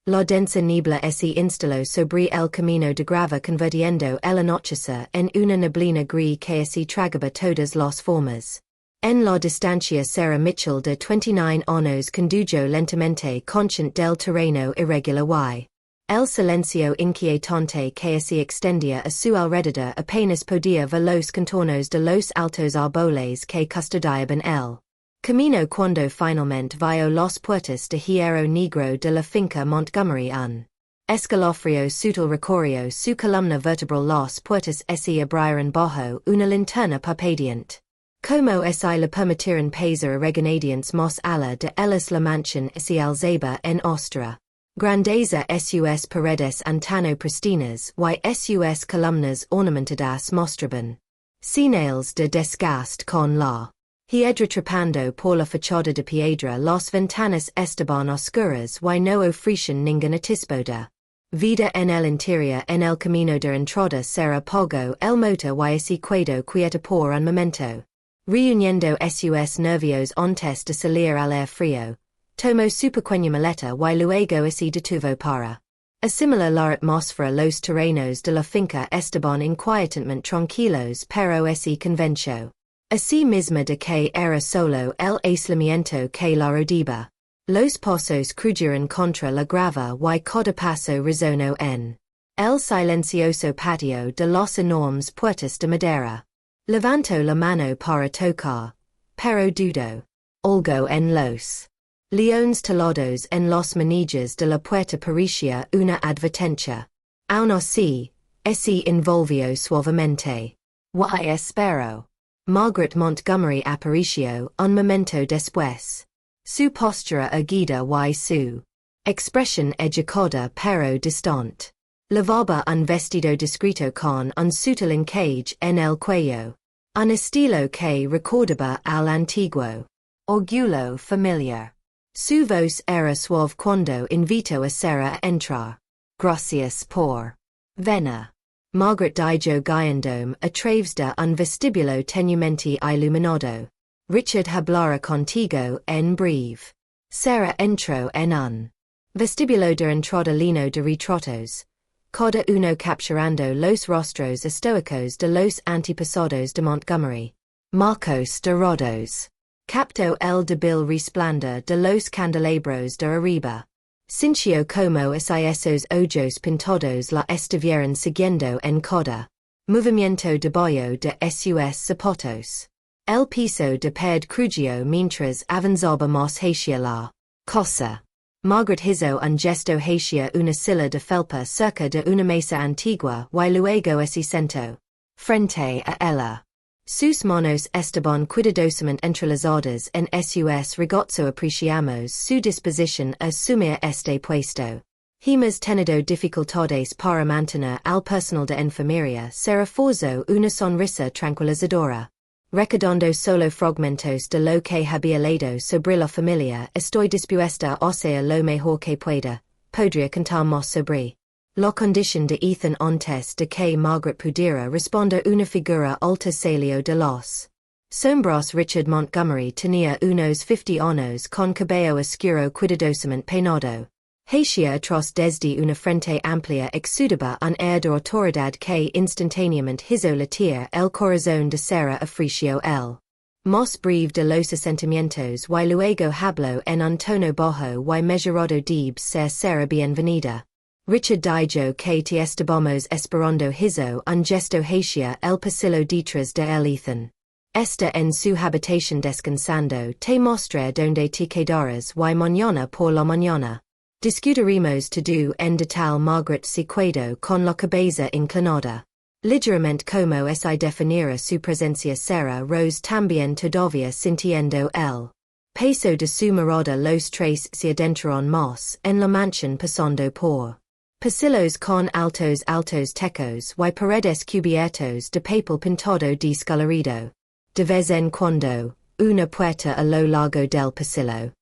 La densa niebla se instaló sobre el camino de grava convirtiendo el anochecer en una neblina gris que se tragaba todas las formas. En la distancia Sarah Mitchell de 29 años condujo lentamente conscient del terreno irregular y el silencio inquietante que se extendía a su alrededor apenas podía ver los contornos de los altos árboles que custodiaban el camino cuando finalmente vio las puertas de hierro negro de la finca Montgomery un escalofrío sutil recorrió su columna vertebral. Las puertas se abrieron bajo una linterna parpadeante. Como si le permitieran pasar reganadientes más allá de ellas la mansión se alzaba en ostra grandeza sus paredes antano pristinas y sus columnas ornamentadas mostraban señales de desgaste con la hiedra trepando por la fachada de piedra. Las ventanas estaban oscuras y no ofrecían ningún atisbo de vida en el interior. En el camino de entrada Sarah apagó el motor y se quedó quieta por un momento, reuniendo sus nervios antes de salir al aire frío. Tomó su pequeña maleta y luego se detuvo para asimilar la atmósfera. Los terrenos de la finca estaban inquietantemente tranquilos, pero se convenció así misma de que era solo el aislamiento que la rodeaba. Los pasos crujeron contra la grava y cada paso resonó en el silencioso patio de las enormes puertas de madera. Levantó la mano para tocar, pero dudó. Algo en los leones talados en las manillas de la puerta parecía una advertencia. Aun así, se envolvió suavemente. Y esperó. Margaret Montgomery apareció un momento después. Su postura erguida y su expresión educada pero distante. Llevaba un vestido discreto con un sutil encaje en el cuello. Un estilo que recordaba al antiguo orgullo familiar. Su voz era suave cuando invitó a Sarah a entrar. Gracias por venir. Margaret dijo guiandome a través de un vestíbulo tenuemente iluminado. Richard hablará contigo en breve. Sarah entró en un vestíbulo de entrada lleno de retratos, cada uno capturando los rostros estoicos de los antepasados de Montgomery. Marcos dorados. Captó el débil resplandor de los candelabros de arriba. Sintió como si esos ojos pintados la estuvieran siguiendo en cada movimiento debajo de sus zapatos. El piso de piedra crujió mientras avanzaba más hacia la casa. Margaret hizo un gesto hacia una silla de felpa cerca de una mesa antigua y luego se sentó frente a ella. Sus manos estaban cuidadosamente entrelazadas en sus regazo. Apreciamos su disposición a asumir este puesto. Hemos tenido dificultades para mantener al personal de enfermería. Sarah forzó una sonrisa tranquilizadora. Recordando solo fragmentos de lo que había leído sobre la familia, estoy dispuesta a hacer lo mejor que pueda. Podría contar más sobre la condición de Ethan antes de que Margaret pudiera responder. Una figura alta salió de las sombras. Richard Montgomery tenía unos 50 años con cabello oscuro cuidadosamente peinado. Hacia atrás desde una frente amplia exudaba un air de autoridad que instantáneamente hizo latir el corazón de Sarah. Ofreció el más breve de los asentimientos y luego habló en un tono bajo y mesurado. Debe ser Sarah bienvenida. Richard dijo que te estábamos esperando. Hizo un gesto hacia el pasillo detrás de él. Ethan está en su habitación descansando. Te mostraré donde te quedarás y mañana por la mañana discutiremos todo en detalle. Margaret se quedó con la cabeza inclinada. Ligeramente como si definiera su presencia. Sarah Rose también todavía sintiendo el peso de su mirada. Los tres se adentraron más en la mansión pasando por pasillos con altos techos y paredes cubiertos de papel pintado descolorido. De vez en cuando, una puerta a lo largo del pasillo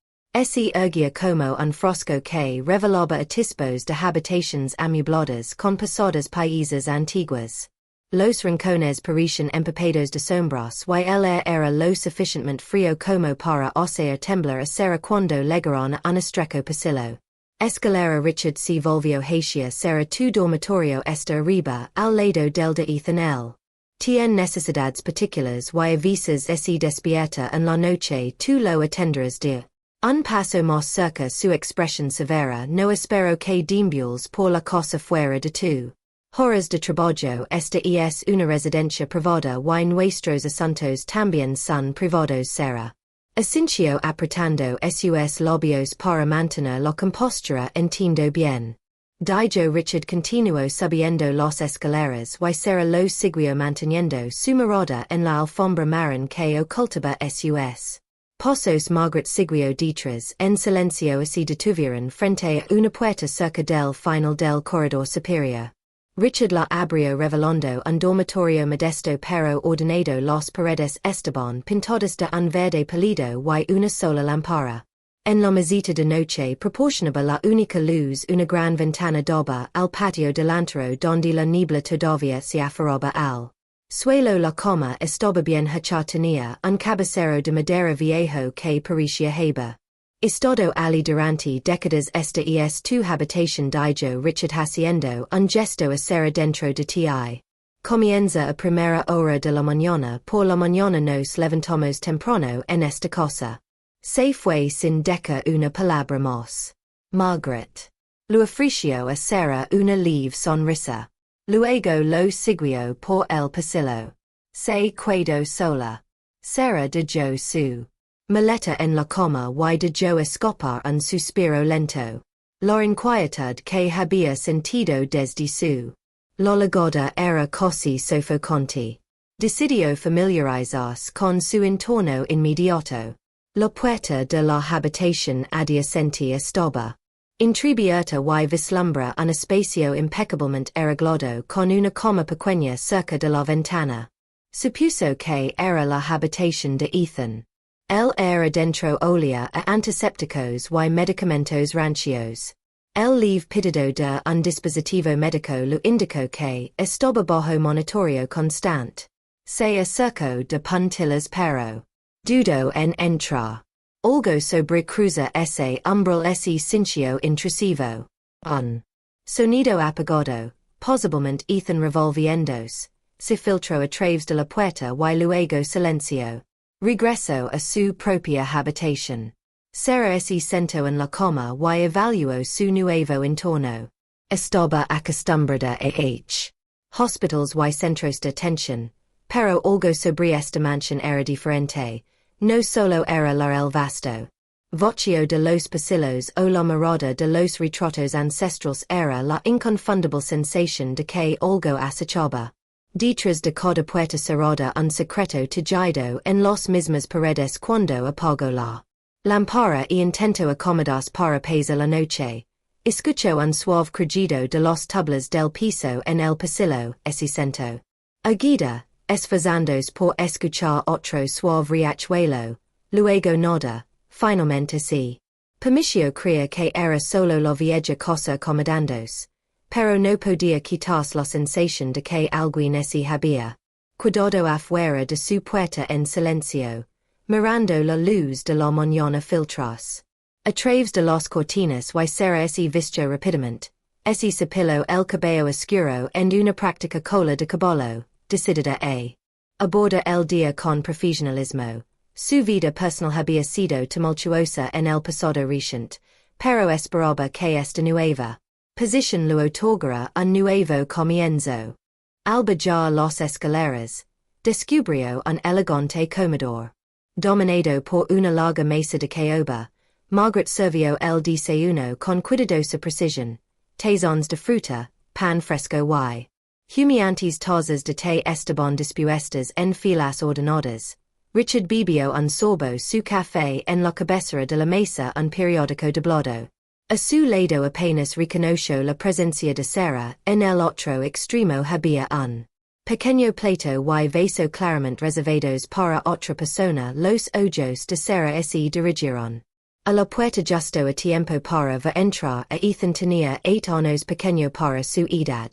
se erguía como un frasco que revelaba atisbos de habitaciones amobladas con pasadas paisas antiguas. Los rincones parecían empapados de sombras y el aire era lo suficientemente frío como para hacer temblar a Sarah cuando llegaron a un estrecho pasillo. Escalera Richard C. Volvio Hacia Serra tu dormitorio esta arriba al lado del de Ethan L. Tien necesidades particulares y avisas se despierta en la noche tu lo atenderás de. Un paso más cerca su expresión severa no espero que dimbules por la cosa fuera de tu. Horas de trabajo esta es una residencia privada y nuestros asuntos también son privados será. Asincio apretando sus labios para mantener la compostura entiendo bien. Dijo Richard continuó subiendo las escaleras y será lo siguió manteniendo su mirada en la alfombra marrón que ocultaba sus pasos. Margaret siguió detrás en silencio y detuvieron frente a una puerta cerca del final del corredor superior. Richard la abrió revelando un dormitorio modesto pero ordenado. Las paredes estaban pintadas de un verde pálido y una sola lámpara. En la mesita de noche proporcionaba la única luz una gran ventana daba al patio delantero donde la niebla todavía se aferraba al suelo. La cama estaba bien hecha, tenía un cabecero de madera viejo que parecía heba. Estado ali durante décadas esta es tu habitación, dijo Richard haciendo un gesto a Serra dentro de ti. Comienza a primera hora de la mañana. Por la mañana nos levantamos temprano en esta casa. Se fue sin dejar una palabra más. Margaret lo ofreció a Serra una leve sonrisa. Luego lo siguió por el pasillo. Se quedó sola. Serra dejó su maleta en la cama y dejó escapar un suspiro lento. La inquietud que había sentido desde su la llegada era casi sofocante. Decidió familiarizarse con su entorno inmediato. La puerta de la habitación adyacente estaba entreabierta y vislumbra un espacio impecablemente arreglado con una cama pequeña cerca de la ventana. Supuso que era la habitación de Ethan. Él era dentro olía a antisépticos y medicamentos rancios. El leve pedido de un dispositivo médico lo indicó que estaba bajo monitorio constante. Se acercó de puntillas pero dudó en entrar. Algo sobre cruza ese umbral ese sincio intrusivo. Un sonido apagado, posiblemente Ethan revolviéndose, se filtró a través de la puerta y luego silencio. Regresó a su propia habitación. Serra se sentó en la cama y evaluó su nuevo entorno. Estaba acostumbrada a hospitals y centros de atención, pero algo sobre esta mansión era diferente. No solo era la el vasto vacío de los pasillos o la mirada de los retratos ancestrales, era la inconfundible sensación de que algo acechaba. Detrás de cada puerta cerrada un secreto tejido en las mismas paredes. Cuando apagó la lámpara y intentó acomodarse para pasar la noche, escuchó un suave crujido de las tablas del piso en el pasillo. Se sentó erguida, esforzándose por escuchar otro suave riachuelo. Luego nada. Finalmente se permitió creer que era solo la vieja cosa acomodándose. Pero no podía quitarse la sensación de que alguien se había quedado afuera de su puerta en silencio, mirando la luz de la mañana filtrarse a través de las cortinas y Serra se vistió rápidamente. Se cepilló el cabello oscuro en una práctica cola de caballo, decidida a abordar el día con profesionalismo. Su vida personal había sido tumultuosa en el pasado reciente, pero esperaba que esta nueva posición le otorgara un nuevo comienzo. Al bajar las escaleras, descubrió un elegante comedor. Dominado por una larga mesa de caoba, Margaret sirvió el desayuno con cuidadosa precisión. Tazones de fruta, pan fresco y humeantes tazas de té estaban dispuestas en filas ordenadas. Richard bebió un sorbo su café en la cabecera de la mesa, un periódico doblado. A su lado apenas reconoció la presencia de Serra. En el otro extremo había un pequeño plato y vaso claramente reservados para otra persona. Los ojos de Serra se dirigieron a la puerta justo a tiempo para ver entrar a Ethan. Tenía 8 años, pequeño para su edad.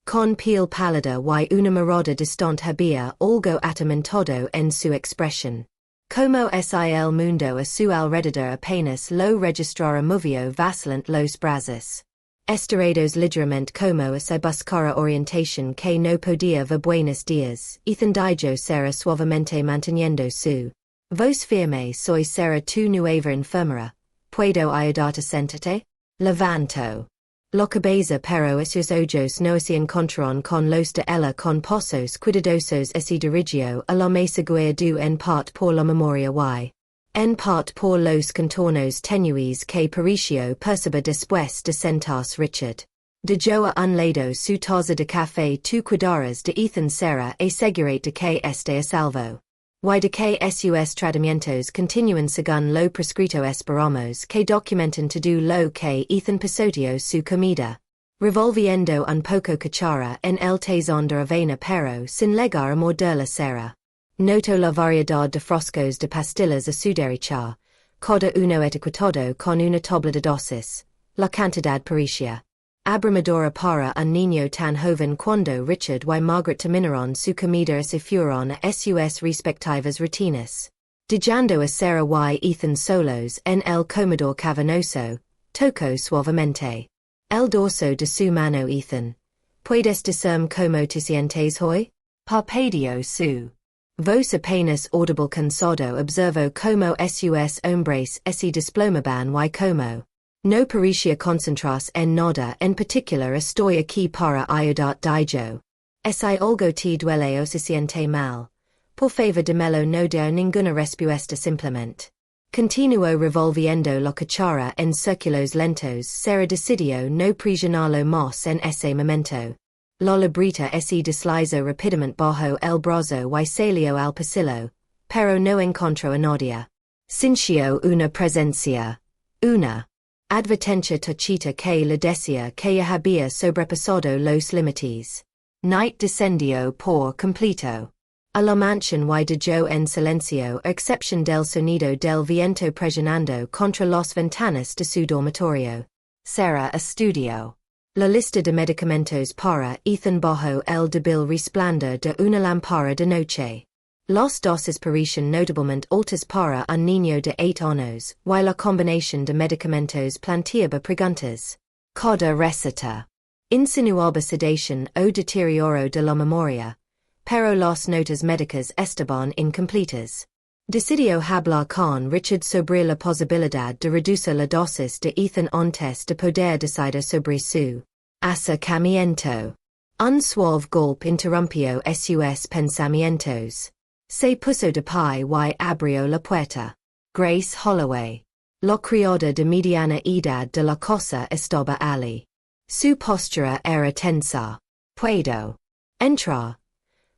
Con piel pálida y una mirada distante había algo atormentado en su expresión. Como sil mundo a su alrededor apenas lo registrara movio vacillant los brazos. Esterados ligeramente como se buscara orientación que no podía ver buenos días, dijo será suavemente manteniendo su voz firme. Soy será tu nueva enfermera, puedo ayudarte sentate? Levanto la cabeza pero esos ojos no se encontraron con los de ella con pasos cuidadosos se dirigió a la mesa guiado en part por la memoria y en part por los contornos tenues que pareció percibir después de sentarse Richard. Dijo a un lado su taza de café tu cuidaras de Ethan Serra asegurate de que este a salvo. Y de que sus tratamientos continúan según lo prescrito esperamos que documentan todo lo que Ethan pisoteó su comida. Revolviendo un poco cuchara en el tazón de avena pero sin llegar a morderla Serra. Noto la variedad de frascos de pastillas a su derecha, cada uno etiquetado con una tabla de dosis, la cantidad parecía abrumadora para un niño tan joven cuando Richard y Margaret terminaron su comida y se fueron a sus respectivas rutinas. Dejando a Serra y Ethan solos en el comedor cavernoso, tocó suavemente el dorso de su mano Ethan. ¿Puedes decirme cómo te sientes hoy? Parpadeó su voz apenas audible cansado observo como sus hombres se desplomaban y como no parecía concentrarse en nada en particular. Estoy aquí para ayudar dijo. Si algo te duele o se siente mal, por favor dímelo, no dar ninguna respuesta simplemente. Continuó revolviendo la cuchara en círculos lentos. Serra decidió no presionarlo más en ese momento. La libreta se deslizó rápidamente bajo el brazo y salió al pasillo, pero no encontró a nadie. Sintió una presencia. Una advertencia tacita que le decía que ya había sobrepasado los límites. Night descendió por completo a la mansión y dejó en silencio a excepción del sonido del viento presionando contra las ventanas de su dormitorio. Serra estudió la lista de medicamentos para Ethan bajo el débil resplandor de una lámpara de noche. Las dosis parecían notablemente altas para un niño de 8 años, y la combinación de medicamentos planteaba preguntas. Cada receta insinuaba sedación o deterioro de la memoria, pero las notas médicas estaban incompletas. Decidió hablar con Richard sobre la posibilidad de reducir la dosis de Ethan antes de poder decidir sobre su acercamiento. Un suave golpe interrumpió sus pensamientos. Se puso de pie y abrió la puerta. Grace Holloway, la criada de mediana edad de la casa, estaba allí. Su postura era tensa. ¿Puedo entrar?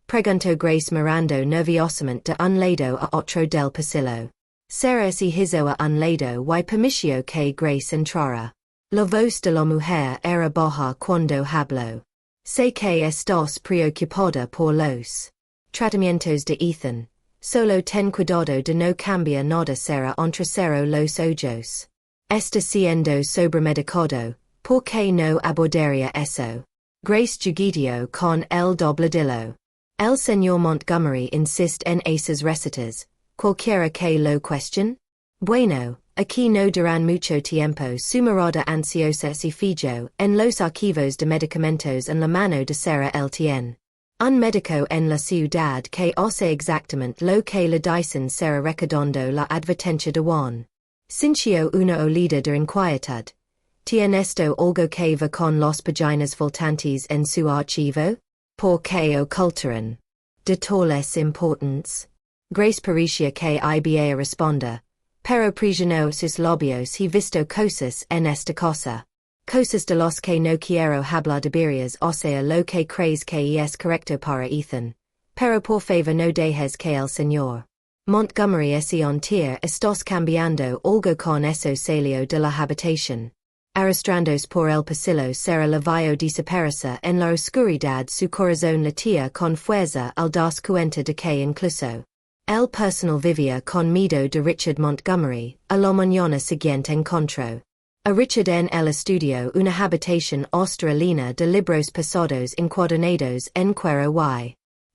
Preguntó Grace mirando nerviosamente de un lado a otro del pasillo. Serra se hizo a un lado y permitió que Grace entrara. La voz de la mujer era baja cuando habló. Sé que estás preocupada por los tratamientos de Ethan. Solo ten cuidado de no cambiar nada. Serra entrecerró los ojos. Está siendo sobremedicado, ¿por qué no abordaría eso? Grace jugueteó con el dobladillo. El señor Montgomery insiste en esas recetas, cualquiera que lo cuestione. Bueno, aquí no duran mucho tiempo. Su mirada ansiosa se fijó en los archivos de medicamentos en la mano de Serra. Él tiene un médico en la ciudad que hace exactamente lo que le dicen. Serra recordando la advertencia de Juan. Sintió una olida de inquietud. ¿Tiene esto algo que ver con las páginas faltantes en su archivo? ¿Por qué ocultaran de tales importancia? Grace parecía que iba a responder, pero presionó sus labios. He visto cosas en esta casa. Cosas de las que no quiero hablar deberías hacer lo que crees que es correcto para Ethan. Pero por favor no dejes que el señor Montgomery se entere. Estás cambiando algo con eso. Salió de la habitación. Arrastrándose por el pasillo. Serra la vio desaparecer en la oscuridad. Su corazón latía con fuerza al darse cuenta de que incluso el personal vivía con miedo de Richard Montgomery. A la mañana siguiente encontró a Richard en el estudio, una habitación australiana de libros pesados encuadernados en cuero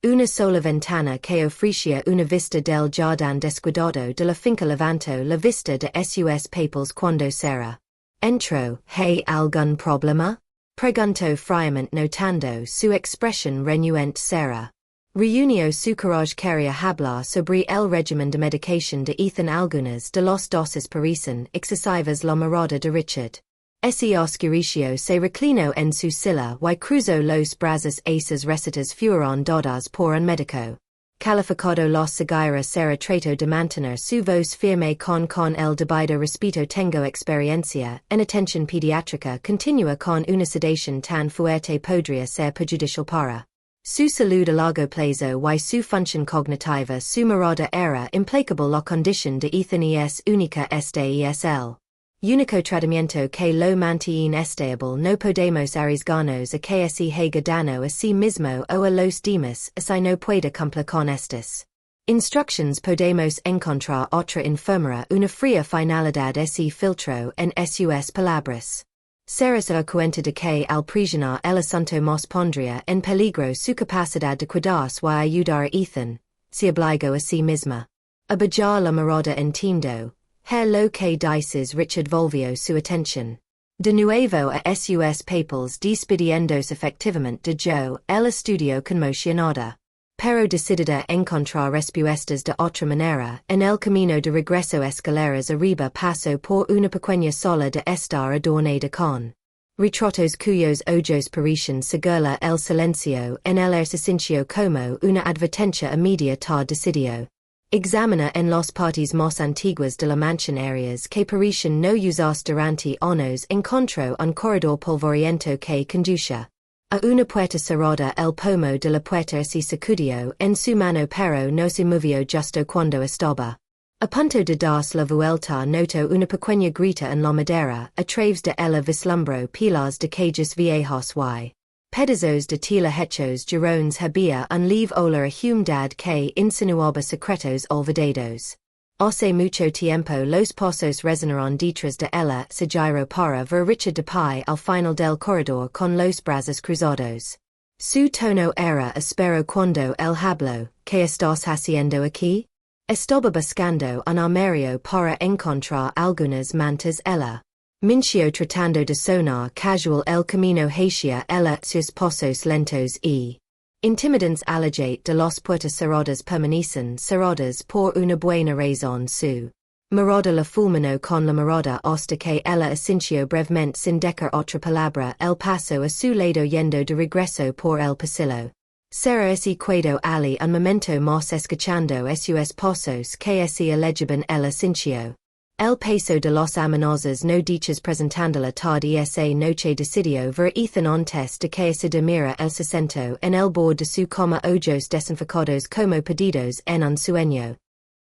y Una sola ventana que ofrecia una vista del jardín descuidado de la finca levanto la vista de sus papels cuando será. Entro, ¿hay algún problema? Pregunto friamente notando su expresión renuente será. Reunió su coraje quería hablar sobre el régimen de medicación de Ethan algunas de los dosis parecen excesivas la mirada de Richard. Ese oscuricio se reclinó en su silla y cruzó los brazos esas recetas fueron dadas por un médico. Calificado los seguirá será trato de mantener su voz firme con el debido respeto tengo experiencia en atención pediátrica continua con una sedación tan fuerte podría ser perjudicial para su salud a largo plazo y su función cognitiva su mirada era implacable la condición de Ethan es única este es el único tratamiento que lo mantiene estable no podemos arriesgarnos a que se haga daño a sí mismo o a los demás si no puede cumplir con estas instructions podemos encontrar otra enfermera una fría finalidad ese filtro en sus palabras. Será se da cuenta de que al presionar el asunto mos pondría en peligro su capacidad de cuidarse y ayudar a Ethan, se obligó a sí misma a bajar la mirada entiendo. Lo que dices Richard volvió su atención de nuevo a sus papels despidiéndose efectivamente de yo, el estudio conmocionada. Pero decidida encontrar respuestas de otra manera, en el camino de regreso escaleras arriba pasó por una pequeña sala de estar adornada con retratos cuyos ojos parecían seguirla el silencio en el ejercicio como una advertencia a media tar decidió. Examina en los partes más antiguas de la mansión áreas que parecían no usarse durante años encontró un corredor polvoriento que conducía a una puerta cerrada el pomo de la puerta se sacudió en su mano pero no se movió justo cuando estaba a punto de darse la vuelta notó una pequeña grita en la madera a través de ella vislumbró pilas de cajas viejos y pedazos de tela hechos girones había un leve olor a humedad que insinuaba secretos olvidados. Hace mucho tiempo los pasos resonaron detrás de ella se giró para ver Richard de pie al final del corredor con los brazos cruzados. Su tono era áspero cuando él habló, ¿qué estás haciendo aquí? Estaba buscando un armario para encontrar algunas mantas ella. Mincio tratando de sonar casual el camino hacia ella sus pasos lentos y intimidantes alejate de las puertas cerradas permanecen cerradas por una buena razón su mirada la fulminó con la mirada hasta que ella asintió brevemente sin decir otra palabra el paso a su lado yendo de regreso por el pasillo. Será ese cuando ali un momento más escuchando sus pasos que ese elegiban el asintió. El paso de los amenazas no dichas presentándola tarde esa noche decidió ver Ethan antes de que se durmiera el sesento en el borde de su cama ojos desenfocados como perdidos en un sueño.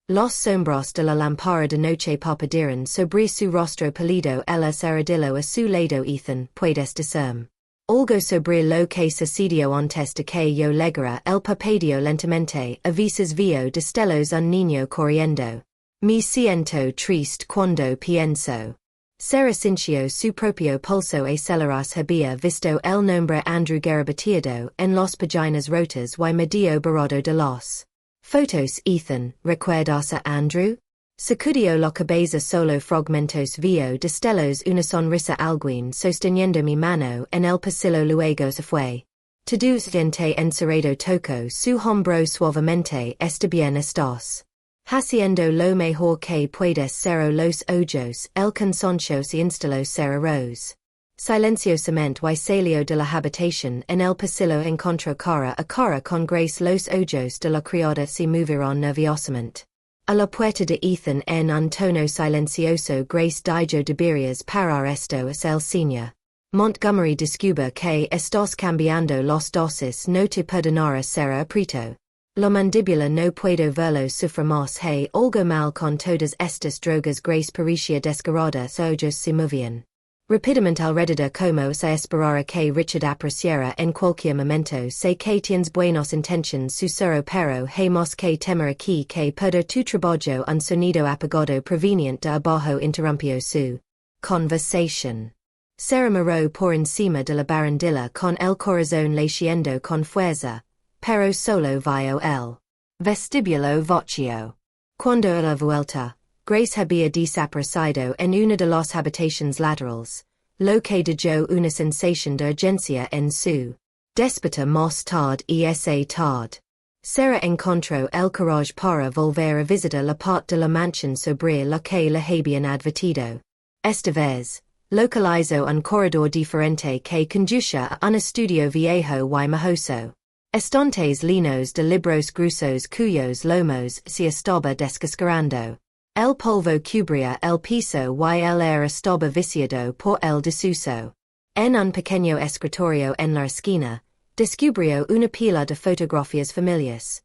Los sombras de la lámpara de noche parpadearon sobre su rostro pálido el arrodilló a su lado Ethan, puedes discernir algo sobre lo que sucedió antes de que yo llegara el parpadeo lentamente a veces veo destellos un niño corriendo. Me siento triste cuando pienso. Será sintió su propio pulso aceleras había visto el nombre Andrew Garabateado en los páginas rotas y medio borrado de los fotos Ethan, ¿recuerdas a Andrew? Sacudió la cabeza solo fragmentos vio destellos una sonrisa alguien sosteniendo mi mano en el pasillo luego se fue. Tedusamente encerrado tocó su hombro suavemente está bien estás. Haciendo lo mejor que puedes cerró los ojos, el cansancio se instaló Sarah Rose. Silenciosamente y salió de la habitación en el pasillo encontró cara a cara con Grace los ojos de la criada se movieron nerviosamente. A la puerta de Ethan en un tono silencioso Grace dijo deberías parar esto es el señor Montgomery descubre que estás cambiando los dosis no te perdonará Sarah aprieto. La mandíbula no puedo verlo sufrir más hay algo mal con todas estas drogas Grace parecía descarada ojos se movían rápidamente alrededor como se esperara que Richard apreciara en cualquier momento sé que tienes buenas intentions susurró pero hemos que temer aquí que perder tu trabajo un sonido apagado proveniente de abajo interrumpió su conversación. Sarah miró por encima de la barandilla con el corazón latiendo con fuerza. pero solo vio el vestibulo vacío. Cuando a la vuelta, Grace había desaparecido en una de las habitaciones laterales, lo que dio una sensación de urgencia en su déspota más tarde y esa tarde. Sarah encontró el courage para volver a visitar la parte de la mansión sobre la que la habían advertido. Esta vez, localizó un corredor diferente que conducía a un estudio viejo y mohoso. Estantes linos de libros gruesos cuyos lomos se estaba descascarando. El polvo cubría el piso y el aire estaba viciado por el desuso. En un pequeño escritorio en la esquina, descubrió una pila de fotografías familiares.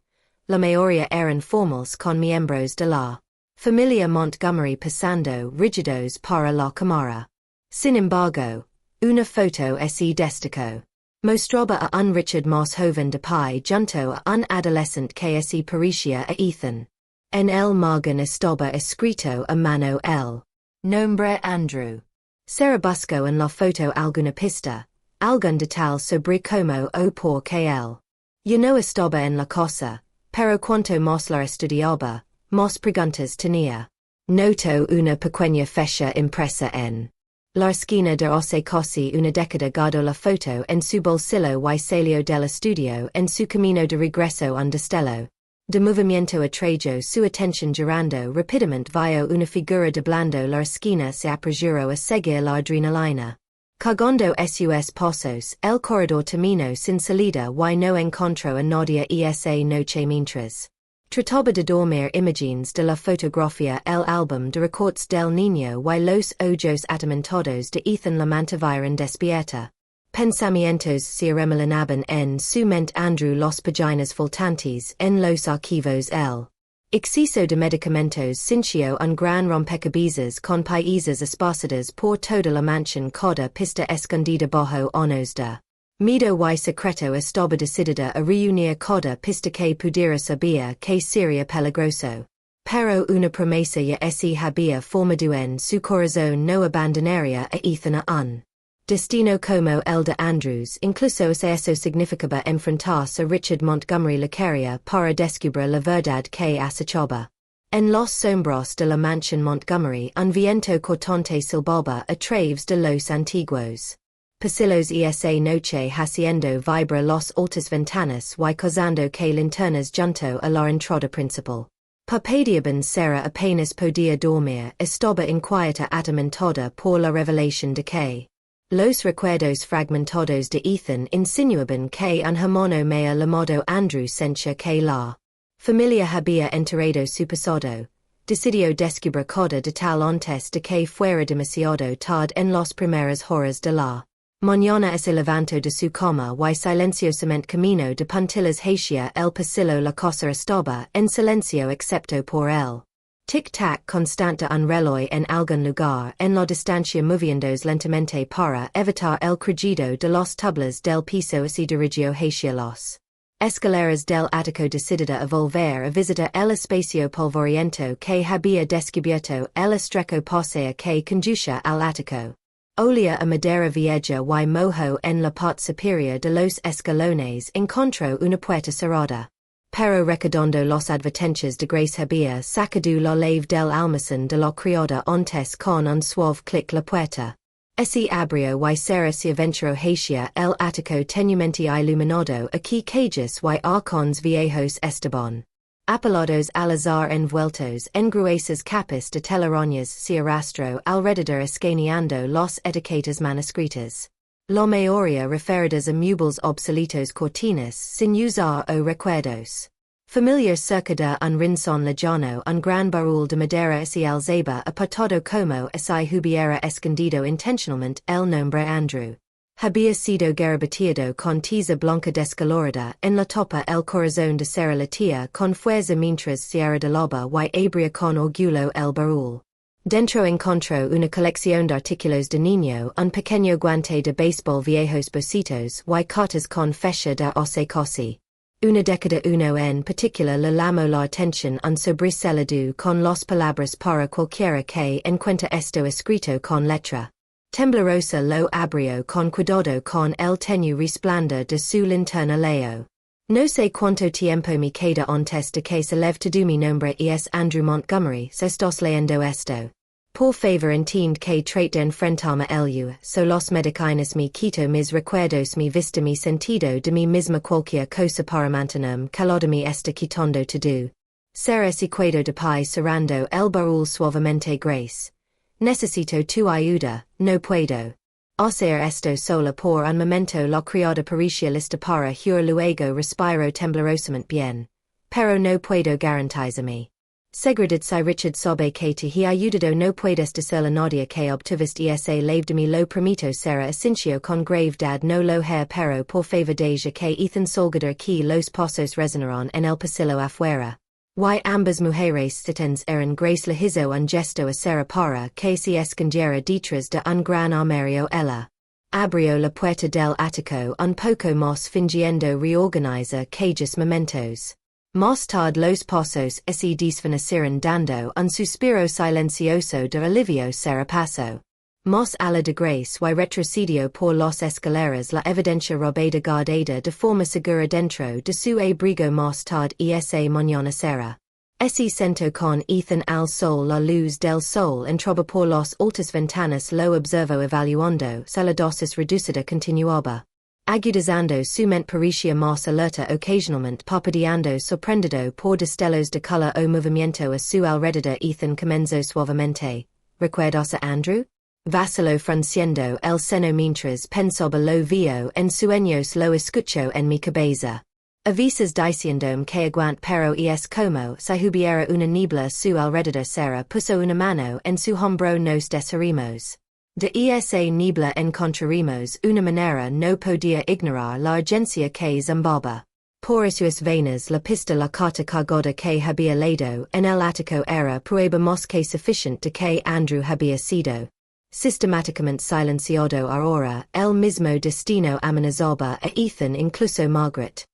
La mayoría eran formales con miembros de la familia Montgomery pasando rígidos para la cámara. Sin embargo, una foto se destacó. Mostraba a un Richard más joven de pie junto a un adolescente que se parecía a Ethan. En el margen estaba escrito a mano el nombre Andrew. Sarah buscó en la foto alguna pista, algún detalle sobre cómo o por qué él ya no estaba en la casa, pero cuanto más la estudiaba, más preguntas tenía. Notó una pequeña fecha impresa en la esquina de hace casi una década. Guardó la foto en su bolsillo y salió del estudio. En su camino de regreso un destello de movimiento atrajo su atención. Girando rápidamente vio una figura doblando la esquina. Se apresuró a seguir la adrenalina. Cagando sus pasos, el corredor terminó sin salida y no encontró a nadie esa noche. Mientras trataba de dormir, imágenes de la fotografía, el álbum de recortes del niño y los ojos atormentados de Ethan la mantenían despierta. Pensamientos se arremolinaban en su mente. Andrew las páginas faltantes en los archivos. El exceso de medicamentos cinció un gran rompecabezas con piezas esparcidas por toda la mansión. Cada pista escondida bajo anos de miedo y secreto estaba decidida a reunir cada pista que pudiera saber que sería peligroso. Pero una promesa ya se había formado en su corazón: no abandonaría a Ethan a un destino como el de Andrews. Incluso si eso significaba enfrentarse a Richard Montgomery la quería para descubrir la verdad que acechaba. En los sombras de la mansión Montgomery un viento cortante silbaba a través de los antiguos pasillos esa noche, haciendo vibrar las altas ventanas y causando que linternas junto a la entrada principal parpadeaban. Sarah apenas podía dormir. Estaba inquieta, atormentada por la revelación de que los recuerdos fragmentados de Ethan insinuaban que un hermano mayor llamado Andrew sentía que la familia había enterrado su pasado. Decidió descubrir cada detalle antes de que fuera demasiado tarde. En las primeras horas de la mañana se levantó de su cama y silenciosamente caminó de puntillas hacia el pasillo. La casa estaba en silencio excepto por el tic-tac constante un reloj en algún lugar en la distancia, moviéndose lentamente para evitar el crujido de las tablas del piso. Se dirigió hacia las escaleras del ático, decidida a volver a visitar el espacio polvoriento que había descubierto. El estrecho paseo que conducía al ático olía a madera vieja y moho. En la parte superior de los escalones encontró una puerta cerrada. Pero recordando las advertencias de Grace, había sacado la llave del almacén de la criada antes. Con un suave clic la puerta se abrió y Sarah se aventuró hacia el ático tenuemente iluminado. Aquí cajas y arcones viejos estaban apilados al azar, envueltos en gruesas capas de telarañas. Se arrastró alrededor escaneando las etiquetas manuscritas, la mayoría referidas a muebles obsoletos, cortinas sin usar o recuerdos familiar. Cerca de un rincón lejano un gran baúl de madera se alzaba, apartado como si hubiera escondido intencionalmente el nombre Andrew. Había sido garabatido con tiza blanca descolorida. En la tapa el corazón de Sarah latía con fuerza mientras se arrodillaba y abría con orgullo el baúl. Dentro encontró una colección de artículos de niño, un pequeño guante de béisbol, viejos bocitos y cartas con fecha de hace casi una década. Uno en particular le llamó la atención: un sobresalado con las palabras para cualquiera que encuentre esto escrito con letra temblorosa. Lo abrió con cuidado con el tenue resplandor de su linterna. Leo No sé cuánto tiempo me queda antes de que se leve todo mi nombre es Andrew Montgomery, se estás leyendo esto. Por favor entiende que trate de enfrentarme ello, so los medicinos me quito mis recuerdos me vista mi sentido de mi misma cualquier cosa para mantenerme calado me está quitando todo. Será si puedo de paz cerrando el baúl suavemente grace. Necesito tu ayuda, no puedo hacer esto sola por un momento la criada parecía lista para huir luego respiro temblorosamente bien. Pero no puedo garantizarme. Seguridad si Richard sabe que te he ayudado no puedes decirle a nadie que obtuviste esa leve de mi lo permito será asincio con gravedad no lo haré pero por favor deja que Ethan salgador que los pasos resonarán en el pasillo afuera. Y ambas mujeres citans eran grace hizo un gesto a Sarah para que se escondiera detrás de un gran armario ella. Abrió la puerta del ático un poco más fingiendo reorganiza aquellos momentos. Más tarde los pasos se desvanecieron dando un suspiro silencioso de alivio Sarah pasó. Más a la de grace y retrocedió por las escaleras la evidencia robada guardada de forma segura dentro de su abrigo más tarde esa mañana Sarah. Se sentó con Ethan al sol la luz del sol entraba por las altas ventanas lo observó evaluando si la dosis reducida continuaba. Agudizando su mente parecía más alerta ocasionalmente parpadeando sorprendido por destellos de color o movimiento a su alrededor Ethan comenzó suavemente. ¿Recuerdas a Andrew? Vaciló frunciendo el seno mientras pensaba lo vio en sueños lo escuchó en mi cabeza. A veces diciéndome que aguant pero es como si hubiera una niebla su alrededor Sarah puso una mano en su hombro nos desherimos. De esa niebla encontraremos una manera no podía ignorar la urgencia que zumbaba. Por sus venas la pista la carta cargada que había leído en el ático era prueba más que suficiente de que Andrew había sido sistemáticamente silenciado ahora el mismo destino amenazaba a Ethan incluso Margaret.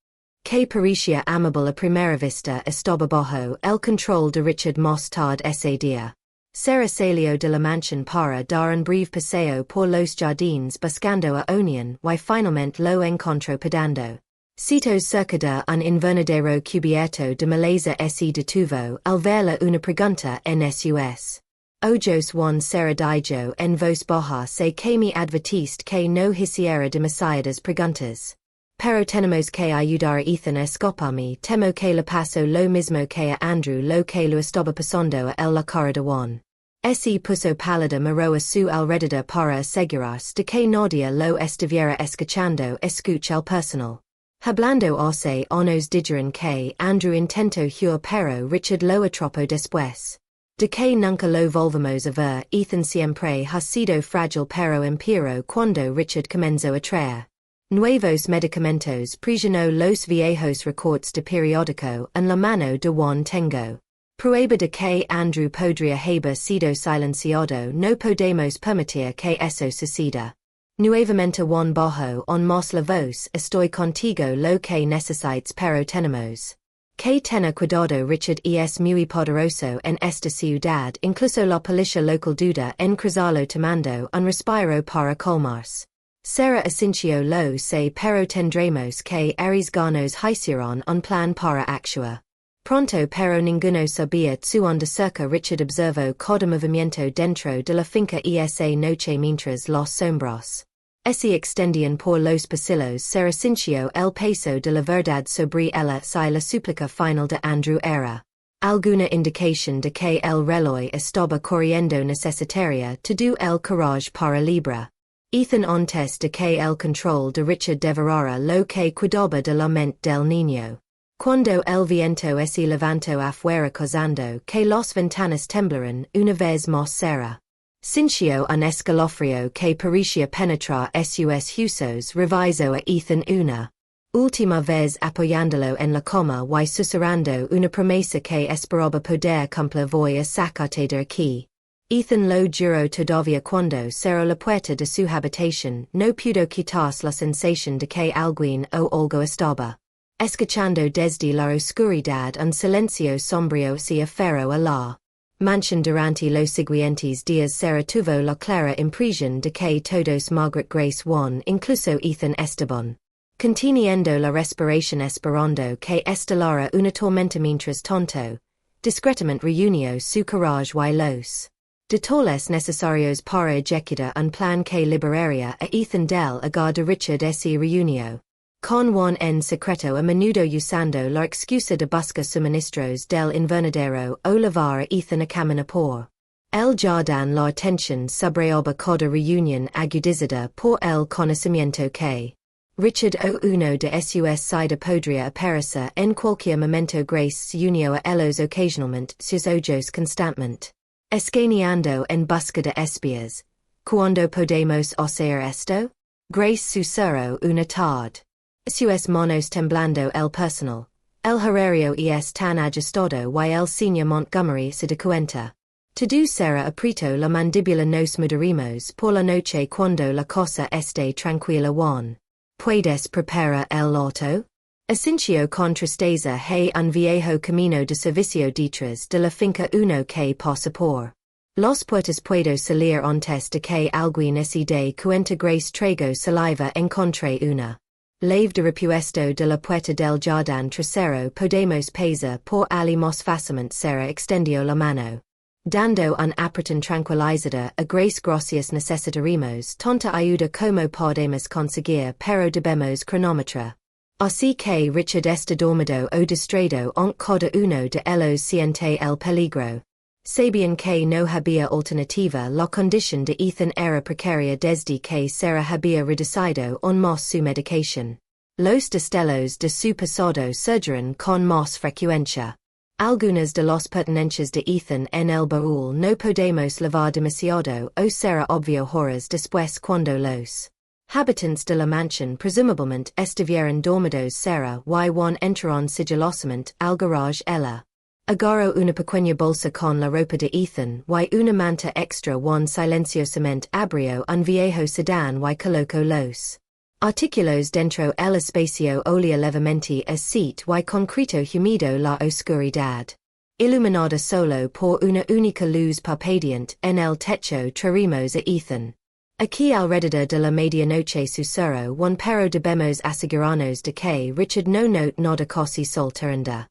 Que parecía amable a primera vista estaba bajo el control de Richard más tarde ese día. Sarah salió de la mansión para dar un breve paseo por los jardines buscando a Onion y finalmente lo encontró pedando. Citos cerca de un invernadero cubierto de maleza se detuvo al verla una pregunta en sus ojos Juan Sarah dijo en voz baja sé que me advertiste que no hiciera demasiadas preguntas. Pero tenemos que ayudar a Ethan a escaparme temo que le pasó lo mismo que a Andrew lo que lo estaba pasando a él la cara de Juan. Se puso pálida miró a su alrededor para asegurarse de que nadie lo estuviera escuchando escucha el personal. Hablando hace años dijeron que Andrew intentó huir pero Richard lo atrapó después. De que nunca lo volvamos a ver Ethan siempre ha sido frágil pero empeoró cuando Richard comenzó a traer nuevos medicamentos presionó los viejos recortes de periódico en la mano de Juan tengo. Prueba de que Andrew podría haber sido silenciado no podemos permitir que eso suceda. Nuevamente Juan bajó en más la voz estoy contigo lo que necesites pero tenemos que tener cuidado Richard es muy poderoso en esta ciudad incluso la policía local duda en cruzarlo tomando un respiro para calmarse. Sarah asincio lo sé pero tendremos que arriesgarnos hicieron un plan para actuar. Pronto pero ninguno sabía tsuan de cerca Richard observó cada movimiento dentro de la finca esa noche mientras los sombras se extendían por los pasillos Sarah sintió el peso de la verdad sobre ella si la súplica final de Andrew era alguna indicación de que el reloj estaba corriendo necesitaria todo el courage para libra. Ethan antes de que el control de Richard devorara lo que cuidaba de la mente del niño. Cuando el viento se levantó afuera causando que las ventanas temblaran una vez más Sarah sintió un escalofrío que parecía penetrar sus huesos revisó a Ethan una última vez apoyándolo en la cama y susurrando una promesa que esperaba poder cumplir voy a sacarte de aquí. Ethan lo juró todavía cuando cerró la puerta de su habitación no pudo quitarse la sensación de que alguien o algo estaba escuchando desde la oscuridad un silencio sombrío se aferró a la mansión durante los siguientes días Sarah tuvo la clara impresión de que todos Margaret Grace Juan incluso Ethan estaban Conteniendo la respiración esperando que estelara una tormenta mientras tonto, discretamente reunió su coraje y los detalles necesarios para ejecutar un plan que liberaría a Ethan del hogar de Richard ese reunió. Con Juan en secreto a menudo usando la excusa de buscar suministros del invernadero o llevar a Ethan a caminar por el jardín. La atención sobre oba cada reunión agudizada por el conocimiento que Richard o uno de sus sida podría aparecer en cualquier momento grace se unió a ellos ocasionalmente sus ojos constantemente escaneando en busca de espías. ¿Cuándo podemos hacer esto? Grace susurró una tarde. Sus manos temblando el personal. El horario es tan ajustado y el señor Montgomery se da cuenta. Todo será aprieto la mandíbula nos mudaremos por la noche cuando la cosa esté tranquila Juan. ¿Puedes preparar el auto? Asincio con tristeza hay un viejo camino de servicio detrás de la finca uno que pasa por los puertas. Puedo salir antes de que alguien se dé cuenta. Grace traigo saliva encontré una lave de repuesto de la puerta del jardín trasero. Podemos pasar por allí más fácilmente. Sarah extendió la mano, dando un apretón tranquilizador a Grace. Gracias, necesitaremos tanta ayuda como podemos conseguir, pero debemos cronometrar. Así que Richard está dormido o distraído aunque cada uno de ellos siente el peligro. Sabían que no había alternativa. La condición de Ethan era precaria desde que Sarah había reducido aún más su medicación. Los destellos de su pasado surgirán con más frecuencia. Algunas de las pertenencias de Ethan en el baúl no podemos lavar demasiado o será obvio horas después cuando los habitantes de la mansión presumiblemente estuvieran dormidos. Sarah y Juan entraron sigilosamente al garage. Ella agarró una pequeña bolsa con la ropa de Ethan y una manta extra. Juan silenciosamente abrió un viejo sedán y colocó los artículos dentro. El espacio olía levemente a seat y concreto humedo. La oscuridad, iluminada solo por una única luz parpadeante en el techo, traemos a Ethan aquí alrededor de la medianoche. Susurró Juan, pero debemos asegurarnos de que Richard no note nada casi soltaranda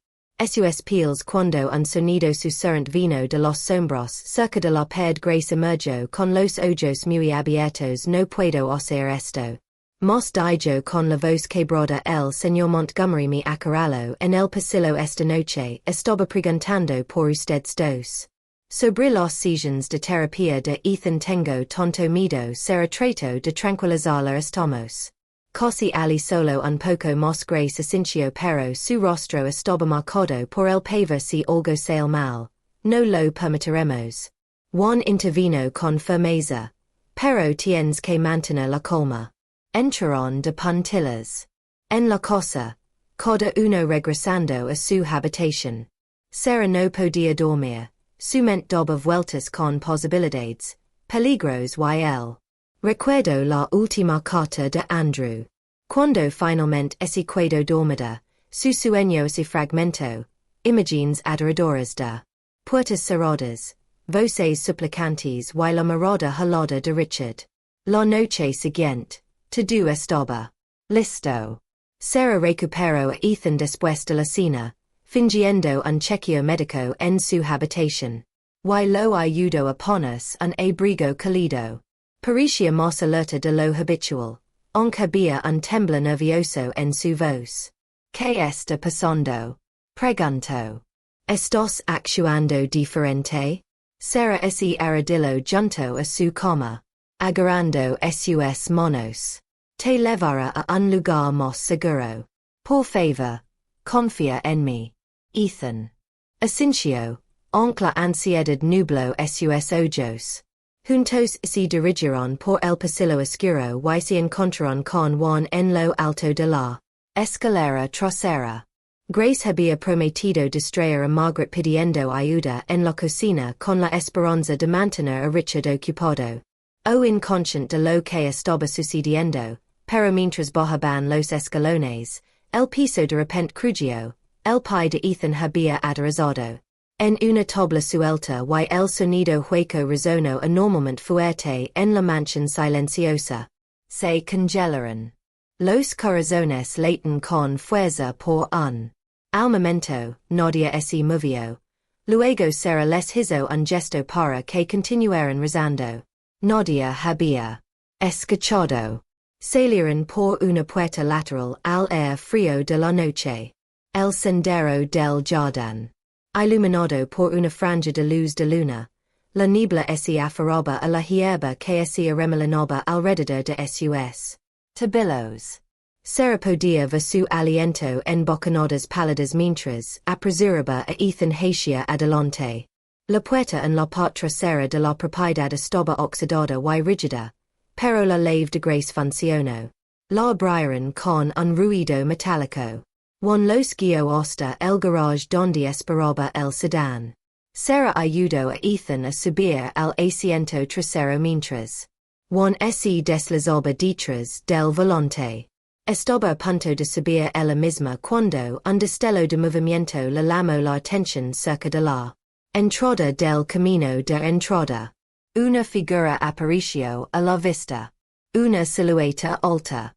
sus pies cuando un sonido susurrante vino de los sombros cerca de la pared. Grace emergió con los ojos muy abiertos. No puedo hacer esto. Mas dijo con la voz quebrada. El señor Montgomery me acorraló en el pasillo esta noche. Estaba preguntando por ustedes dos. Sobre las sesiones de terapia de Ethan. Tengo tanto miedo. Sarah trató de tranquilizarla. Estamos casi allí solo un poco más. Grace asintió, pero su rostro estaba marcado por el pavor. Si algo sale mal, no lo permitiremos. Juan intervino con firmeza. Pero tienes que mantener la calma. Entraron de puntillas en la casa, cada uno regresando a su habitación. Sarah no podía dormir. Su mente daba vueltas con posibilidades, peligros y el recuerdo la última carta de Andrew. Cuando finalmente se quedó dormida, su sueño se fragmentó. Imágenes aterradoras de puertas cerradas, voces suplicantes y la mirada helada de Richard. La noche siguiente, todo estaba listo. Sarah recuperó a Ethan después de la cena, fingiendo un chequeo médico en su habitación. Y lo ayudó a ponerse un abrigo cálido. Parecía más alerta de lo habitual, aunque había un temblor nervioso en su voz. ¿Qué está pasando? Preguntó. ¿Estás actuando diferente? Sarah se arrodilló junto a su cama, agarrando sus manos. Te llevará a un lugar más seguro. Por favor, confía en mí, Ethan. Asintió, aunque la ansiedad nubló sus ojos. Juntos se dirigieron por el pasillo oscuro y se encontraron con Juan en lo alto de la escalera trasera. Grace había prometido distraer a Margaret pidiendo ayuda en la cocina con la esperanza de mantener a Richard ocupado. O inconsciente de lo que estaba sucediendo, pero mientras bajaban los escalones, el piso de repente crujió. El pie de Ethan había aterrizado en una tabla suelta y el sonido hueco resonó enormemente fuerte en la mansión silenciosa. Se congelaron Los corazones laten con fuerza por un. Al momento, Nadia se movió. Luego será les hizo un gesto para que continuaran rezando. Nadia había escuchado. Salieron por una puerta lateral al aire frío de la noche. El sendero del jardín. Iluminado por una franja de luz de luna. La niebla se aferraba a la hierba que se arremolinaba alrededor de sus tabillos. Sara podía ver su aliento en bocadas pálidas mientras apresuraba a Ethan hacia adelante. La puerta en la parte trasera de la propiedad estaba oxidada y rígida, pero la lave de grace funcionó. La abrieron con un ruido metálico. Juan los guió hasta el garage donde esperaba el sedán. Sara ayudó a Ethan a subir al asiento trasero mientras Juan se deslizaba detrás del volante. Estaba a punto de subir ella misma cuando un destello de movimiento le llamó la atención cerca de la entrada del camino de entrada. Una figura apareció a la vista. Una silueta alta.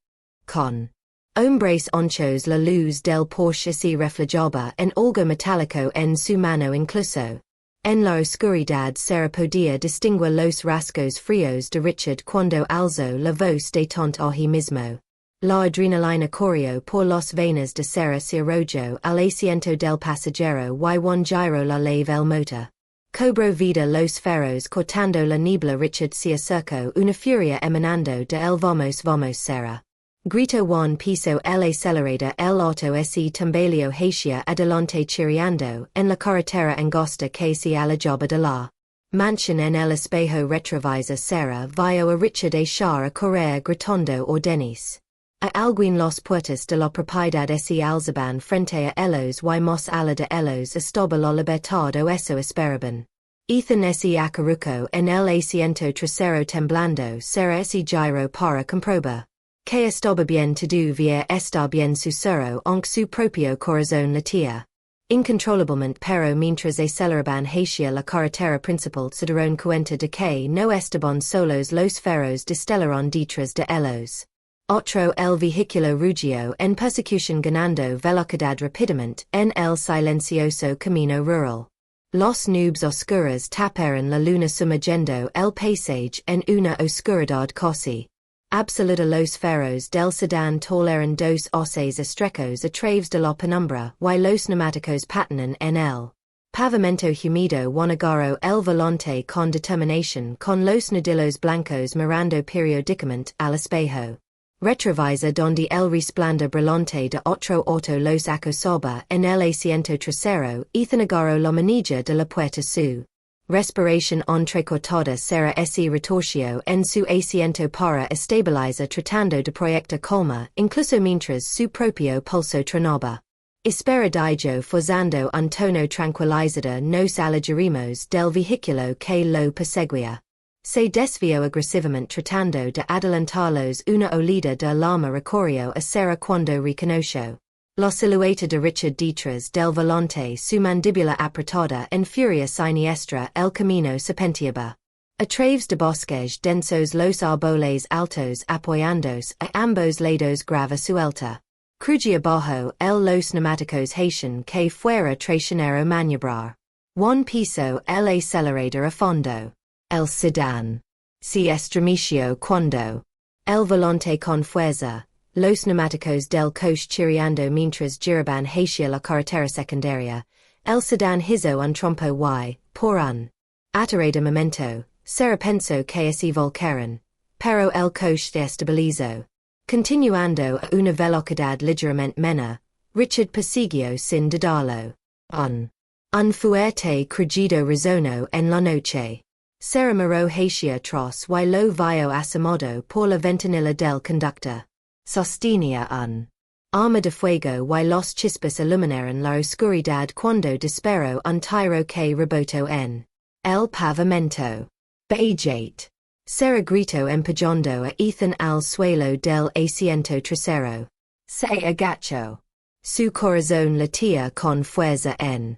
Con hombres anchos, la luz del Porsche se reflejaba en algo metálico en su mano incluso. En la oscuridad Sara podía distinguir los rasgos fríos de Richard cuando alzó la voz de tonto allí mismo. La adrenalina corrió por las venas de Sara, se arrojó al asiento del pasajero y Juan giró la lave el motor. Cobró vida los faros cortando la niebla. Richard se acercó, una furia emanando de él. Vamos Sara. Gritó Juan, pisó el acelerador, el auto se tambaleó hacia adelante chirriando en la carretera angosta que se alejaba de la mansión. En el espejo retrovisor Sara vio a Richard echar a correr gritando órdenes. A alguien las puertas de la propiedad se alzaban frente a ellos y más allá de ellos estaba la libertad o eso esperaban. Ethan se acurrucó en el asiento trasero temblando. Sara se giró para comprobar que estaba bien. Todavía está bien, susurró aunque su propio corazón latía incontrolablemente, pero mientras aceleraban hacia la carretera principal se dieron cuenta de que no estaban solos. Los faros destellaron detrás de ellos. Otro el vehículo rugió en persecución ganando velocidad rápidamente en el silencioso camino rural. Los nubes oscuras taparon la luna sumergiendo el paisaje en una oscuridad casi absoluta. Los faros del sedán toleran dos hoces estrechos a través de la penumbra y los neumáticos patinan en el pavimento húmedo. Juan agarró el volante con determinación, con los nudillos blancos mirando periódicamente al espejo retrovisor donde el resplandor brillante de otro auto los acosaba. En el asiento trasero, Ethan agarró la manilla de la puerta. Su respiración entrecortada. Sara se retorció en su asiento para estabilizar, tratando de proyectar calma, incluso mientras su propio pulso tronaba. Espera, dijo forzando un tono tranquilizador, nos alejaremos del vehículo que lo perseguía. Se desvió agresivamente tratando de adelantarlos. Una olida de alarma recorrió a Sara cuando reconoció la silueta de Richard detrás del volante, su mandíbula apretada en furia siniestra. El camino serpenteaba a través de bosques densos, los árboles altos apoyándose a ambos lados. Grava suelta crujía bajo el los neumáticos hacían que fuera traicionero maniobrar. Juan pisó el acelerador a fondo. El sedán se estremeció cuando el volante con fuerza. Los neumáticos del coche chirriando mientras giraban hacia la carretera secundaria. El sedán hizo un trompo y, por un aterrado momento, Sara pensó que se volcaron, pero el coche se estabilizó. Continuando a una velocidad ligeramente menor, Richard persiguió sin dudarlo. Un fuerte crujido resonó en la noche. Sara miró hacia atrás y lo vio asomado por la ventanilla del conductor. Sostenía un arma de fuego y los chispas iluminaron la oscuridad cuando disparó un tiro que rebotó en el pavimento. Bajate. Sara gritó empujando a Ethan al suelo del asiento trasero. Se agachó. Su corazón latía con fuerza en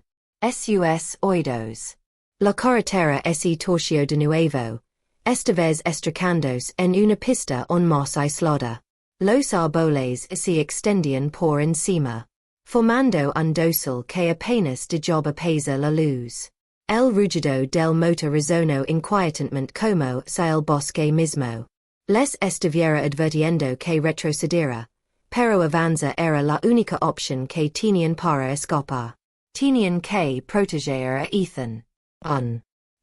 sus oídos. La carretera se torció de nuevo, esta vez estrellándose en una pista aún más aislada. Los árboles se extendían por encima. Formando un dosel que apenas de job apesa la luz. El rugido del motor resonó inquietamente como si el bosque mismo les estuviera advirtiendo que retrocediera, pero avanza era la única opción que tenían para escapar. Tenían que proteger a Ethan.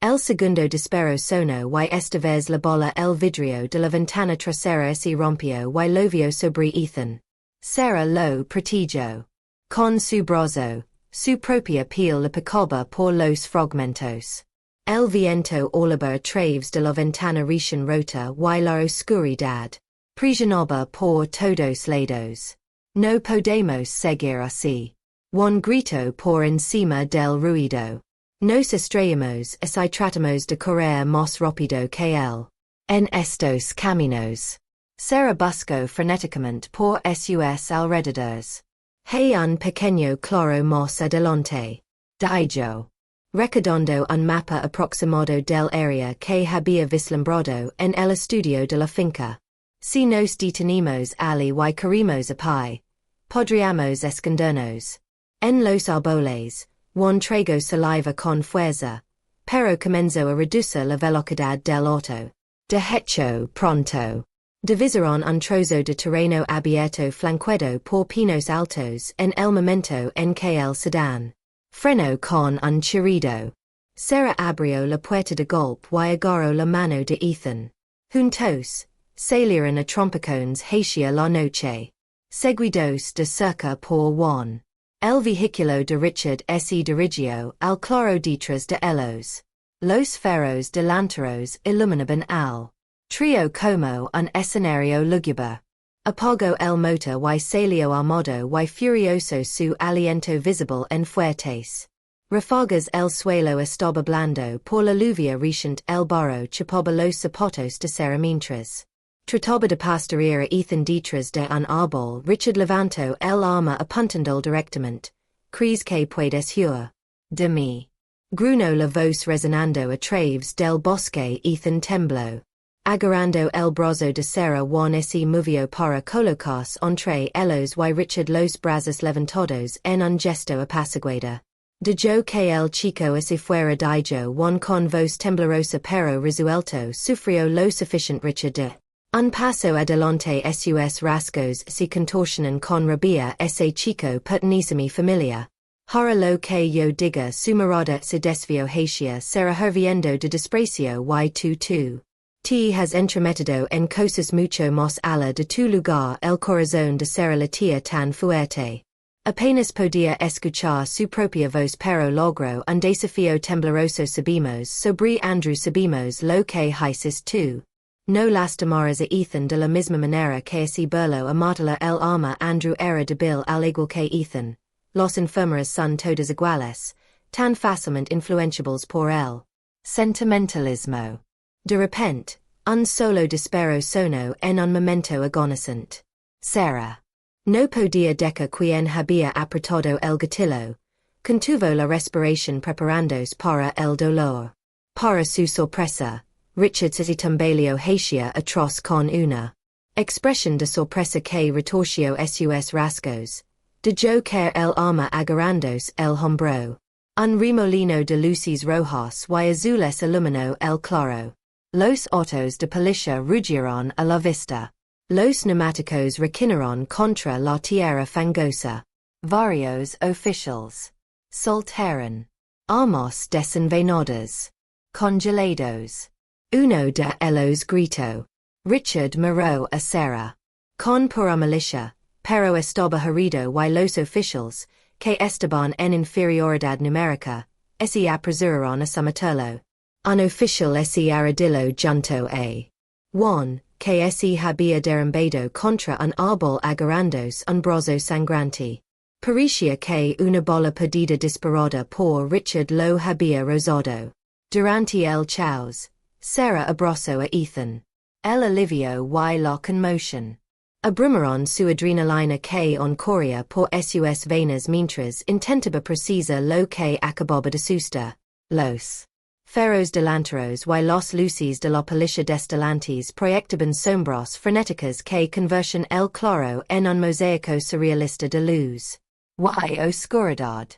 El segundo disparo sonó y esta vez la bola el vidrio de la ventana trasera se rompió y lo vio sobre Ethan. Sarah lo protegió. Con su brazo, su propia piel la picaba por los fragmentos. El viento olaba a través de la ventana recién rota y la oscuridad presionaba por todos lados. No podemos seguir así. Juan gritó por encima del ruido. Nos estrellamos si tratamos de correr más rápido que él. En estos caminos. Sarah buscó frenéticamente por sus alrededores. Hay un pequeño claro más adelante. Dijo. Recordando un mapa aproximado del área que había vislumbrado en el estudio de la finca. Si nos detenemos allí y corrimos a pie, podríamos escondernos. En los árboles, Juan tragó saliva con fuerza, pero comenzó a reducir la velocidad del auto. De hecho, pronto. Divisaron un trozo de terreno abierto flanqueado por pinos altos en el momento en que el sedán frenó con un chirrido. Sarah abrió la puerta de golpe y agarró la mano de Ethan. Juntos, salieron a trompicones hacia la noche. Seguidos de cerca por Juan. El vehículo de Richard se dirigió al claro detrás de ellos. Los faros delanteros iluminaban al trío como un escenario lúgubre. Apagó el motor y salió armado y furioso su aliento visible en fuertes ráfagas. El suelo estaba blando por la lluvia reciente. El barro chupaba los zapatos de Sarah mientras trataba de pastorear a Ethan detrás de un árbol. Richard levantó el arma apuntando directamente. ¿Crees que puedes huir de mí? Gruñó la voz resonando a través del bosque. Ethan tembló. Agarrando el brazo de Sarah, Juan se movió para colocarse entre ellos y Richard, los brazos levantados en un gesto apaciguador. Dijo que el chico se fuera. Dijo Juan con voz temblorosa pero resuelto. Sufrió lo suficiente. Richard de un paso adelante. Sus rasgos se contorsionan con rabia. Ese chico pertenece a mi familia. Hara lo que yo diga. Su mirada se desvió hacia Sarah hirviendo de desprecio. Y tú te has entrometido en cosas mucho más allá de tu lugar. El corazón de Sarah latía tan fuerte. Apenas podía escuchar su propia voz pero logró un desafío tembloroso. Sabemos sobre Andrew. Sabemos lo que dices tú. No lastimarás a Ethan de la misma manera que se burló a matarle el alma. Andrew era débil al igual que Ethan. Los enfermeras son todas iguales, tan fácilmente influenciables por el sentimentalismo. De repente, un solo disparo sonó en un momento agonizante. Sarah no podía dejar quien había apretado el gatillo. Contuvo la respiración preparándose para el dolor. Para su sorpresa, Richard se tambaleó hacia atrás con una expresión de sorpresa que retorció sus rasgos. Dijo que el arma agarrándose el hombro. Un remolino de luces rojas y azules iluminó el claro. Los autos de policía rugieron a la vista. Los neumáticos requinaron contra la tierra fangosa. Varios oficiales soltaron armas desenvainadas, congelados. Uno de ellos gritó. Richard miró a Sarah con pura milicia, pero estaba herido y los oficiales, que estaban en inferioridad numérica, se apresuraron a someterlo. Un oficial se arrodilló junto a Juan, que se había derrumbado contra un árbol agarrándose un brazo sangrante. Parecía que una bola perdida disparada por Richard lo había rozado. Durante el caos, Sarah abrazó a Ethan. El alivio y la conmoción abrumaron su adrenalina que corría por sus venas mientras intentaba precisar lo que acababa de suceder. Los Feros delanteros y los luces de la policía destelantes proyectaban sombras frenéticas que conversion el claro en un mosaico surrealista de luz y oscuridad.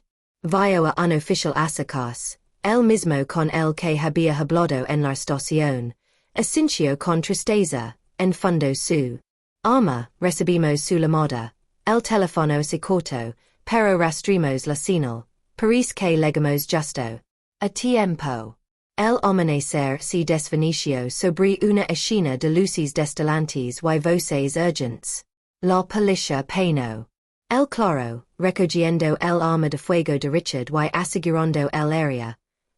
Vio a un oficial acercarse, el mismo con el que había hablado en la estación, asintió con tristeza, en fondo su alma, recibimos su llamada, el teléfono se cortó, pero rastrimos la señal, parece que llegamos justo a tiempo. El amanecer se desvaneció sobre una escena de luces destelantes y voces urgentes. La policía peinó el claro, recogiendo el arma de fuego de Richard y asegurando el área.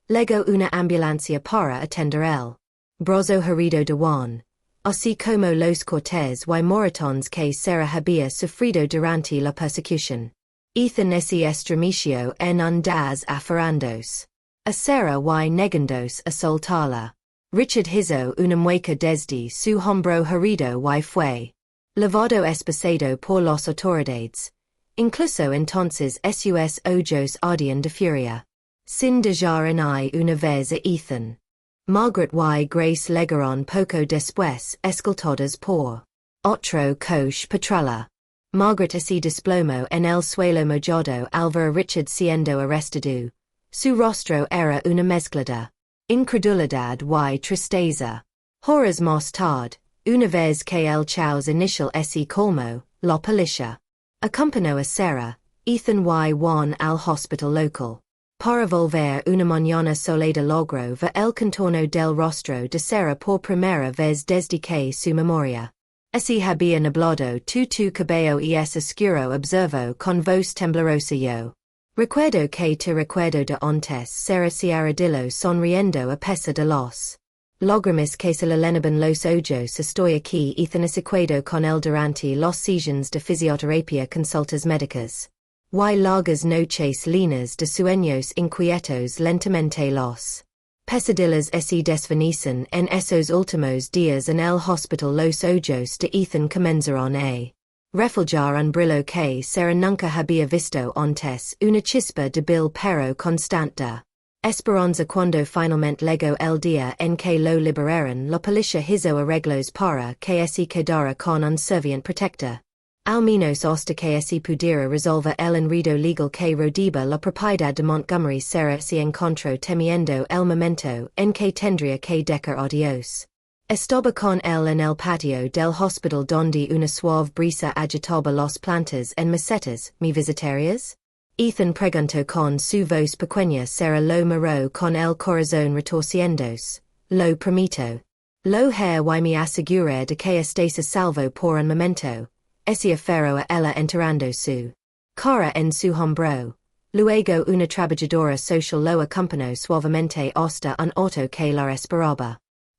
Luego una ambulancia para atender el brazo herido de Juan, así como los cortes y moratones que Sarah había sufrido durante la persecución. Ethan se estremeció en un das aferrandos a Sarah y negándose a soltarla. Richard hizo una mueca desde su hombro herido y fue llevado esposado por las autoridades. Incluso entonces sus ojos ardían de furia. Sin dejar en ahí una vez a Ethan. Margaret y Grace llegaron poco después escoltadas por otro coche patrulla. Margaret se desplomó en el suelo mojado al ver a Richard siendo arrestado. Su rostro era una mezcla de incredulidad y tristeza. Horas más tarde, una vez que el caos inicial se colmó, la policía acompañó a Sarah, Ethan y Juan al hospital local. Para volver una mañana soleada logró ver el contorno del rostro de Sarah por primera vez desde que su memoria se había nublado tu cabello y es oscuro observó con voz temblorosa yo. Recuerdo que te recuerdo de antes. Sarah se arrodilló sonriendo a pesar de los lágrimas que se le llenaban los ojos. Estoy aquí. Ethan secuedo con él durante los sesiones de fisioterapia consultas médicas. Y largas noches llenas de sueños inquietos. Lentamente los pesadillas se desvanecen en esos últimos días en el hospital. Los ojos de Ethan comenzaron a reflejar un brillo que Sarah nunca había visto antes. Una chispa débil pero constante esperanza. Cuando finalmente llegó el día en que lo liberaron, la policía hizo arreglos para que se quedara con un serviente protector. Al menos hasta que se pudiera resolver el enredo legal que rodeaba la propiedad de Montgomery. Sarah se encontró temiendo el momento en que tendría que decir adiós. Estaba con él en el patio del hospital donde una suave brisa agitaba las plantas en macetas. ¿Me visitarías? Ethan preguntó con su voz pequeña. Sarah lo miró con el corazón retorciéndose. Lo prometo. Lo haré y me aseguré de que estés a salvo por un momento. Se aferró a ella enterrando su cara en su hombro. Luego una trabajadora social lo acompañó suavemente hasta un auto que la esperaba.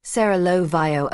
Sarah lo vio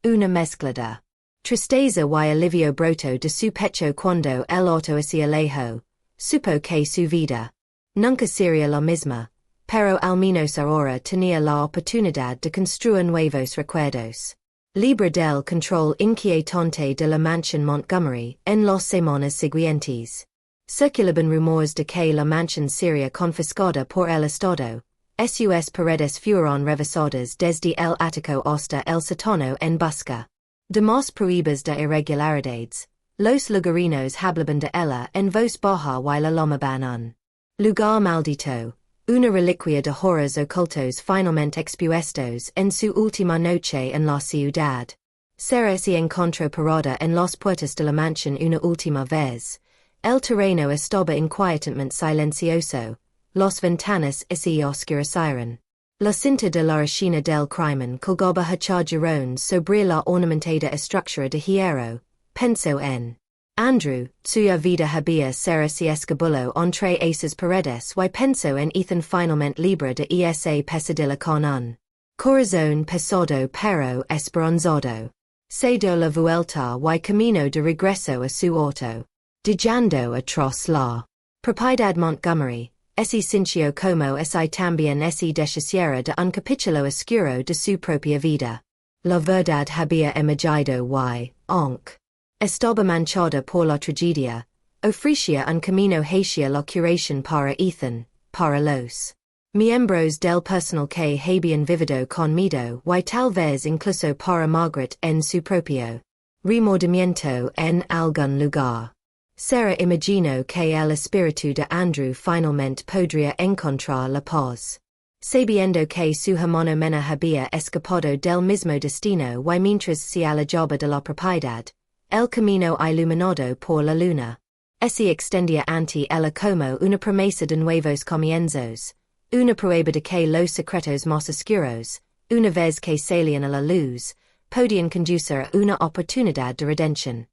una mezcla de tristeza y alivio brotó de su pecho cuando el auto se alejó. Supo que su vida nunca sería la misma, pero al menos ahora tenía la oportunidad de construir nuevos recuerdos. Libre del control inquietante de la mansión Montgomery. En las semanas siguientes circulaban rumores de que la mansión sería confiscada por el Estado. Sus paredes fueron revisadas desde el ático hasta el sótano en busca de más pruebas de irregularidades. Los lugareños hablaban de ella en voz baja y la llamaban un lugar maldito, una reliquia de horrores ocultos finalmente expuestos en su última noche en la ciudad. Sarah se encontró parada en las puertas de la mansión una última vez. El terreno estaba inquietamente silencioso. Las ventanas se oscurecieron. La cinta de la escena del crimen colgaba hachajirón sobre la ornamentada estructura de hierro. Pensó en Andrew, suya vida había Sarah se escabuló entre esas paredes y pensó en Ethan finalmente libre de esa pesadilla con un corazón pesado pero esperanzado. Se dio la vuelta y camino de regreso a su auto, dejando atrás la propiedad Montgomery. Se sintió como si también se deshiciera de un capítulo oscuro de su propia vida. La verdad había emergido y, aunque estaba manchada por la tragedia, ofrecía un camino hacia la curación para Ethan, para los Miembros del personal que habían vivido conmigo y tal vez incluso para Margaret en su propio remordimiento en algún lugar. Sarah imagino que el espíritu de Andrew finalmente podría encontrar la paz. Sabiendo que su hermano menor había escapado del mismo destino y mientras se alejaba de la propiedad, el camino iluminado por la luna se extendía ante ella como una promesa de nuevos comienzos, una prueba de que los secretos más oscuros, una vez que salían a la luz, podían conducir a una oportunidad de redención.